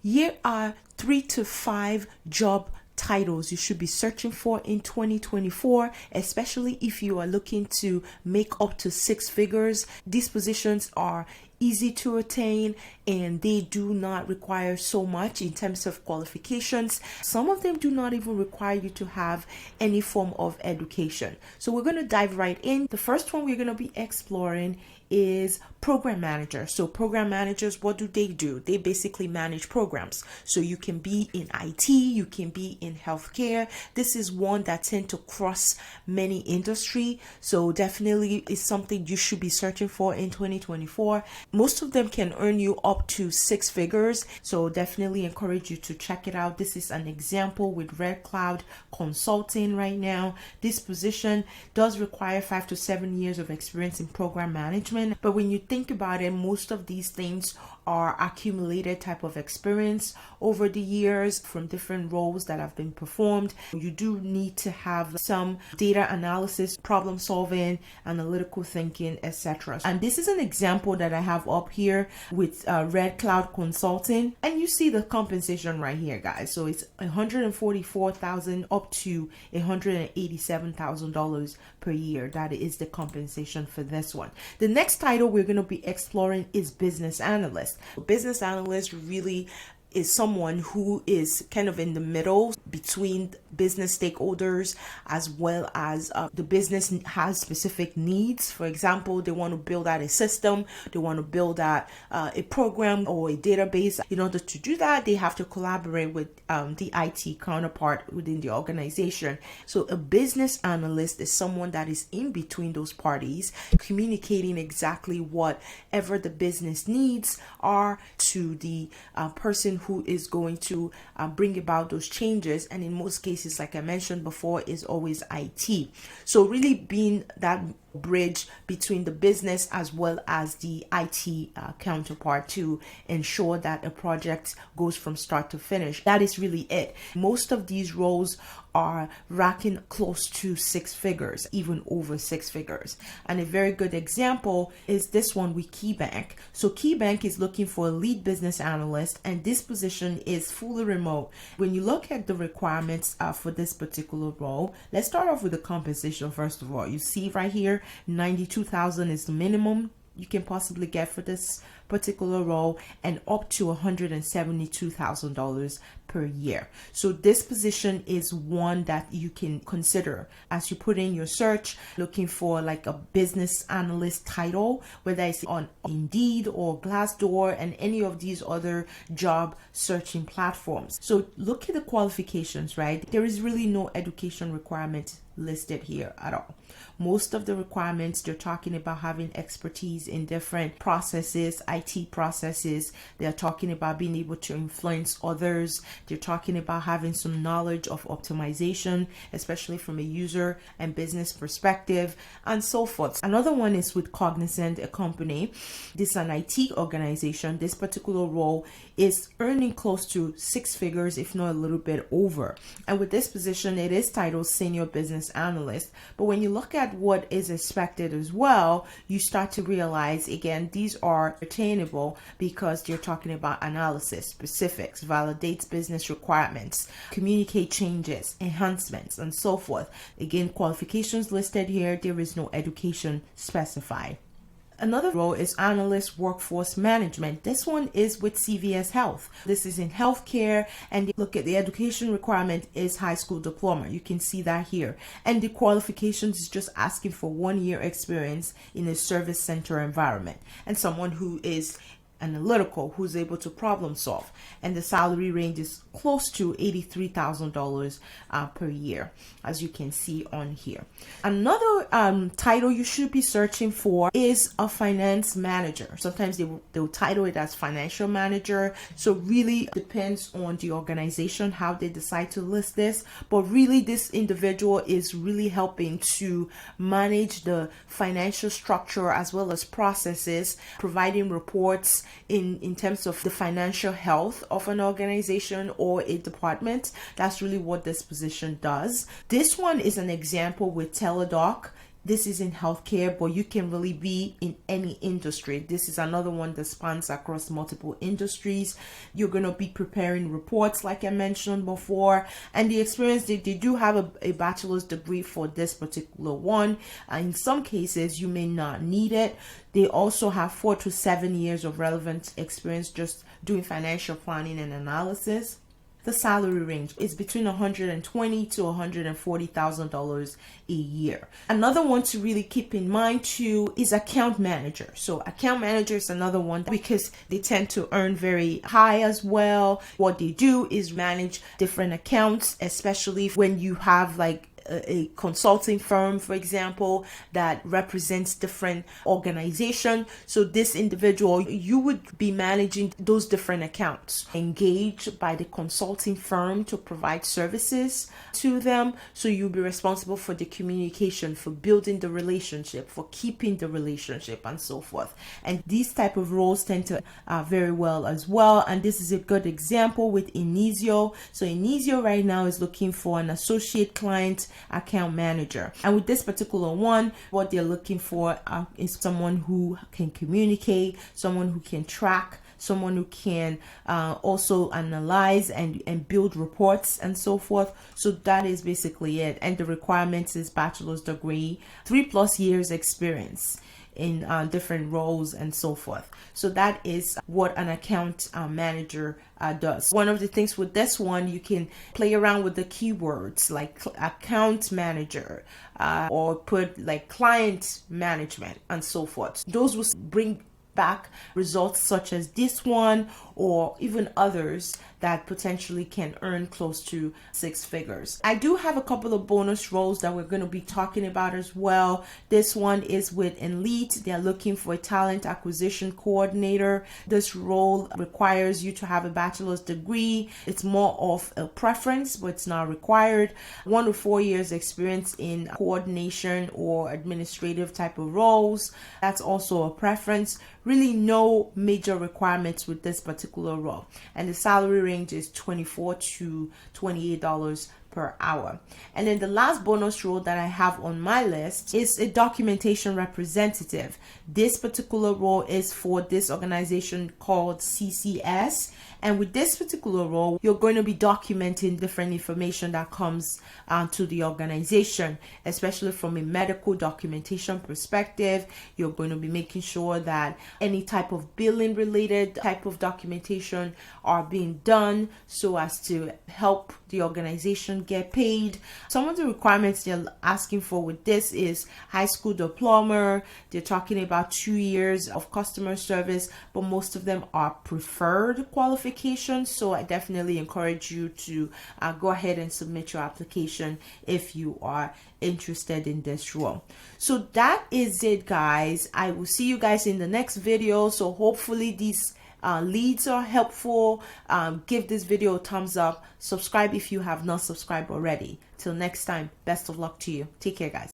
Here are 3 to 5 job titles you should be searching for in 2024, especially if you are looking to make up to 6 figures. These positions are easy to attain and they do not require so much in terms of qualifications. Some of them do not even require you to have any form of education. So we're going to dive right in. The first one we're going to be exploring is program manager. So program managers, what do? They basically manage programs. So you can be in IT, you can be in healthcare. This is one that tend to cross many industry. So definitely is something you should be searching for in 2024. Most of them can earn you up to 6 figures. So definitely encourage you to check it out. This is an example with Red Cloud Consulting right now. This position does require 5 to 7 years of experience in program management. But when you think about it, most of these things are accumulated type of experience over the years from different roles that have been performed. You do need to have some data analysis, problem solving, analytical thinking, etc. And this is an example that I have up here with Red Cloud Consulting, and you see the compensation right here, guys. So it's $144,000 up to $187,000 per year. That is the compensation for this one. The next title we're going to be exploring is business analyst. Business analyst really is someone who is kind of in the middle between business stakeholders as well as the business has specific needs. For example, they want to build out a system, they want to build out a program or a database. In order to do that, they have to collaborate with the IT counterpart within the organization. So a business analyst is someone that is in between those parties, communicating exactly whatever the business needs are to the person who is going to bring about those changes. And in most cases, like I mentioned before, is always IT. So really being that bridge between the business as well as the IT counterpart to ensure that a project goes from start to finish. That is really it. Most of these roles are racking close to 6 figures, even over 6 figures. And a very good example is this one with KeyBank. So KeyBank is looking for a lead business analyst, and this position is fully remote. When you look at the requirements for this particular role, let's start off with the compensation. First of all, you see right here, $92,000 is the minimum you can possibly get for this particular role, and up to $172,000 per year. So this position is one that you can consider as you put in your search, looking for like a business analyst title, whether it's on Indeed or Glassdoor and any of these other job searching platforms. So look at the qualifications, right? There is really no education requirement listed here at all. Most of the requirements, they're talking about having expertise in different processes, IT processes. They're talking about being able to influence others. They're talking about having some knowledge of optimization, especially from a user and business perspective, and so forth. Another one is with Cognizant, a company. This is an IT organization. This particular role is earning close to 6 figures, if not a little bit over. And with this position, it is titled Senior Business Analyst. But when you look at what is expected as well, you start to realize, again, these are attainable because they're talking about analysis, specifics, validates business requirements, communicate changes, enhancements, and so forth. Again, qualifications listed here. There is no education specified. Another role is Analyst Workforce Management. This one is with CVS Health. This is in healthcare, and look at the education requirement is high school diploma. You can see that here. And the qualifications is just asking for 1 year experience in a service center environment and someone who is analytical, who's able to problem solve. And the salary range is close to $83,000 per year, as you can see on here. Another title you should be searching for is a finance manager. Sometimes they'll title it as financial manager. So really depends on the organization how they decide to list this. But really this individual is really helping to manage the financial structure as well as processes, providing reports in terms of the financial health of an organization or a department. That's really what this position does. This one is an example with Teladoc this is in healthcare, but you can really be in any industry. This is another one that spans across multiple industries. You're going to be preparing reports, like I mentioned before, and the experience, they do have a bachelor's degree for this particular one. In some cases, you may not need it. They also have 4 to 7 years of relevant experience just doing financial planning and analysis. The salary range is between $120,000 to $140,000 a year. Another one to really keep in mind too is account manager. So account manager is another one because they tend to earn very high as well. What they do is manage different accounts, especially when you have like a consulting firm, for example, that represents different organizations. So this individual, you would be managing those different accounts, engaged by the consulting firm to provide services to them. So you'll be responsible for the communication, for building the relationship, for keeping the relationship, and so forth. And these type of roles tend to very well as well. And this is a good example with Inizio. So Inizio right now is looking for an associate client account manager, and with this particular one, what they're looking for is someone who can communicate, someone who can track, someone who can also analyze and build reports and so forth. So that is basically it. And the requirements is bachelor's degree, 3+ years experience in different roles and so forth. So that is what an account manager does. One of the things with this one, you can play around with the keywords like account manager or put like client management and so forth. Those will bring back results such as this one or even others that potentially can earn close to 6 figures. I do have a couple of bonus roles that we're going to be talking about as well. This one is with Elite. They're looking for a talent acquisition coordinator. This role requires you to have a bachelor's degree. It's more of a preference, but it's not required. 1 to 4 years experience in coordination or administrative type of roles. That's also a preference. Really no major requirements with this particular role. And the salary range is $24 to $28 per hour. And then the last bonus role that I have on my list is a documentation representative. This particular role is for this organization called CCS. And with this particular role, you're going to be documenting different information that comes to the organization, especially from a medical documentation perspective. You're going to be making sure that any type of billing related type of documentation are being done so as to help the organization get paid. Some of the requirements they're asking for with this is high school diploma. They're talking about 2 years of customer service, but most of them are preferred qualifications. So I definitely encourage you to go ahead and submit your application if you are interested in this role. So that is it, guys. I will see you guys in the next video. So hopefully these leads are helpful. Give this video a thumbs up. Subscribe if you have not subscribed already. Till next time, best of luck to you. Take care, guys.